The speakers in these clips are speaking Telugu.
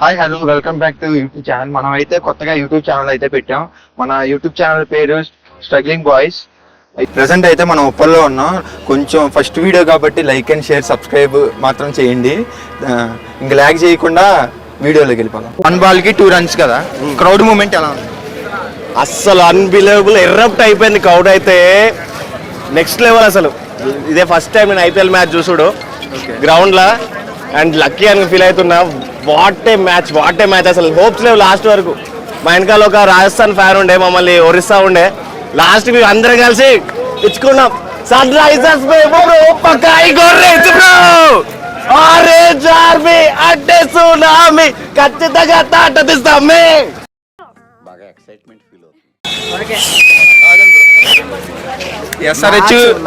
Hi hello welcome back to YouTube channel. మనం అయితే కొత్తగా యూట్యూబ్ ఛానల్ అయితే పెట్టాం. మన యూట్యూబ్ ఛానల్ పేరు స్ట్రగ్లింగ్ బాయ్స్. ప్రెసెంట్ అయితే మనం ఉప్పల్లో ఉన్నాం. కొంచెం ఫస్ట్ వీడియో కాబట్టి లైక్ అండ్ షేర్ సబ్స్క్రైబ్ మాత్రం చేయండి. ఇంకా ల్యాగ్ చేయకుండా వీడియోలోకి వెళ్ళిపోదాం. 1 ball కి 2 runs కదా. క్రౌడ్ మూమెంట్ ఎలా ఉంది? అస్సలు అన్బిలీవబుల్ ఎర్రప్ట్ అయిపోయింది క్రౌడ్ అయితే నెక్స్ట్ లెవెల్. అసలు ఇదే ఫస్ట్ టైం నేను ఐపీఎల్ మ్యాచ్ చూసుడు గ్రౌండ్లో అండ్ లక్కీ అని ఫీల్ అవుతున్నా. వాట్ ఏ మ్యాచ్ అసలు హోప్స్ లేవు లాస్ట్ వరకు. మా వెనకాల ఒక రాజస్థాన్ ఫ్యాన్ ఉండే, మమ్మల్ని ఒరిస్సా ఉండే. లాస్ట్ కి అందరం కలిసి ఇచ్చుకున్నాం సన్ రైజర్స్ ఆరెంజ్ ఆర్మీ అంటే సునామీ ఖచ్చితంగా తాట తీస్తాం. బాగా ఎక్సైట్మెంట్ ఫీల్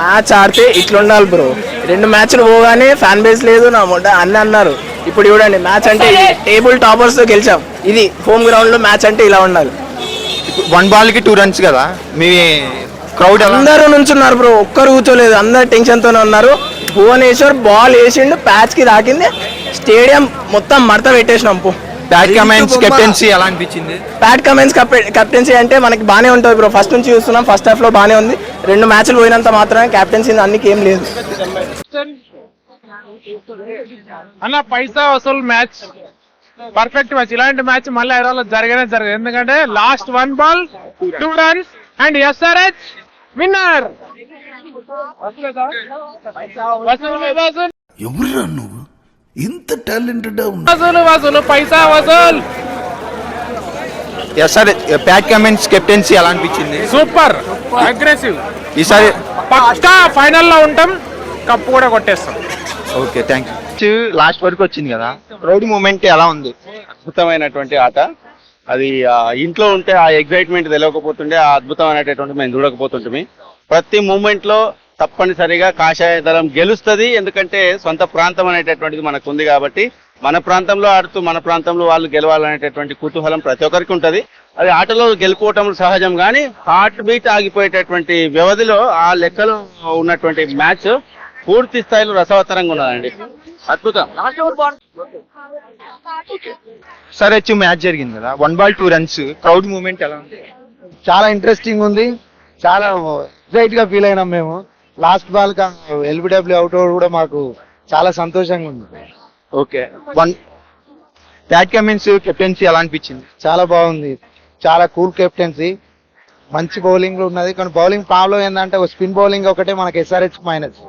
మ్యాచ్ ఆడితే ఇట్లుండాలి బ్రో. 2 మ్యాచ్లు పోగానే ఫ్యాన్ బేస్ లేదు నా అన్ని అన్నారు. ఇప్పుడు చూడండి మ్యాచ్ అంటే టేబుల్ టాపర్స్ తో గెలిచాం. ఇది హోమ్ గ్రౌండ్ లో మ్యాచ్ అంటే ఇలా ఉండాలి. 1 ball కి 2 runs కదా. మీ క్రౌడ్ అందరూ నుంచున్నారు బ్రో, ఒక్కరు కూర్చోలేదు. అందరు టెన్షన్ తోనే ఉన్నారు. భువనేశ్వర్ బాల్ వేసిండు, ప్యాచ్ కి తాకింది, స్టేడియం మొత్తం మడత పెట్టేసినాం. ప్యాట్ కమిన్స్ కెప్టెన్సీ ఎలా అనిపించింది? ప్యాట్ కమిన్స్ కెప్టెన్సీ అంటే మనకి బాగానే ఉంటుంది బ్రో. ఫస్ట్ నుంచి చూస్తున్నాం, ఫస్ట్ హాఫ్ లో బాగానే ఉంది. 2 మ్యాచ్లు పోయినంత మాత్రమే కెప్టెన్సీ అన్నికి ఏం లేదు అన్న. పైసా వసూలు మ్యాచ్, పర్ఫెక్ట్ మ్యాచ్. ఇలాంటి మ్యాచ్ మళ్ళీ హైదరాబాద్ జరగదు. ఎందుకంటే last 1 ball 2 runs and SRH winner. ఎవరురా నువ్వు ఇంత టాలెంటెడ్? వసూలు పైసా వసూల్. ఎస్ఆర్హెచ్ ప్యాట్ కమిన్స్ కెప్టెన్సీ ఎలా అనిపించింది? Super aggressive. ఈసారి పక్కా ఫైనల్ లో ఉంటాం, కప్పు కూడా కొట్టేస్తాం. Okay, thank you. లాస్ట్ వరకు వచ్చింది కదా, క్రౌడ్ మూమెంట్ ఎలా ఉంది? అద్భుతమైనటువంటి ఆట. అది ఇంట్లో ఉంటే ఆ ఎగ్జైట్మెంట్ తెలియకపోతుండే, ఆ అద్భుతమైనటువంటి మేము చూడకపోతుంటే. ప్రతి మూమెంట్ లో తప్పనిసరిగా కాషాయ దళం గెలుస్తుంది. ఎందుకంటే సొంత ప్రాంతం అనేటటువంటిది మనకు ఉంది కాబట్టి, మన ప్రాంతంలో ఆడుతూ మన ప్రాంతంలో వాళ్ళు గెలవాలనేటటువంటి కుతూహలం ప్రతి ఒక్కరికి ఉంటుంది. అది ఆటలో గెలుపుకోవటం సహజం, కానీ హార్ట్ బీట్ ఆగిపోయేటటువంటి వ్యవధిలో ఆ లెక్కలో ఉన్నటువంటి మ్యాచ్ పూర్తి స్థాయిలో రసవత్తరంగా ఉన్నదండి. అద్భుతం. సరే, మ్యాచ్ జరిగింది కదా, 1 ball 2 runs, క్రౌడ్ మూమెంట్ ఎలా ఉంది? చాలా ఇంట్రెస్టింగ్ ఉంది. చాలా ఎక్సైట్ గా ఫీల్ అయినాం మేము. లాస్ట్ బాల్ ఎల్బిడబ్ల్యూ అవుట్ కూడా మాకు చాలా సంతోషంగా ఉంది. ఓకే, ప్యాట్ కమిన్స్ కెప్టెన్సీ ఎలా అనిపించింది? చాలా బాగుంది, చాలా కూల్ కెప్టెన్సీ, మంచి బౌలింగ్ ఉన్నది. కానీ బౌలింగ్ ప్రాబ్లం ఏంటంటే స్పిన్ బౌలింగ్ ఒకటే మనకి ఎస్ఆర్హెచ్ మైనస్.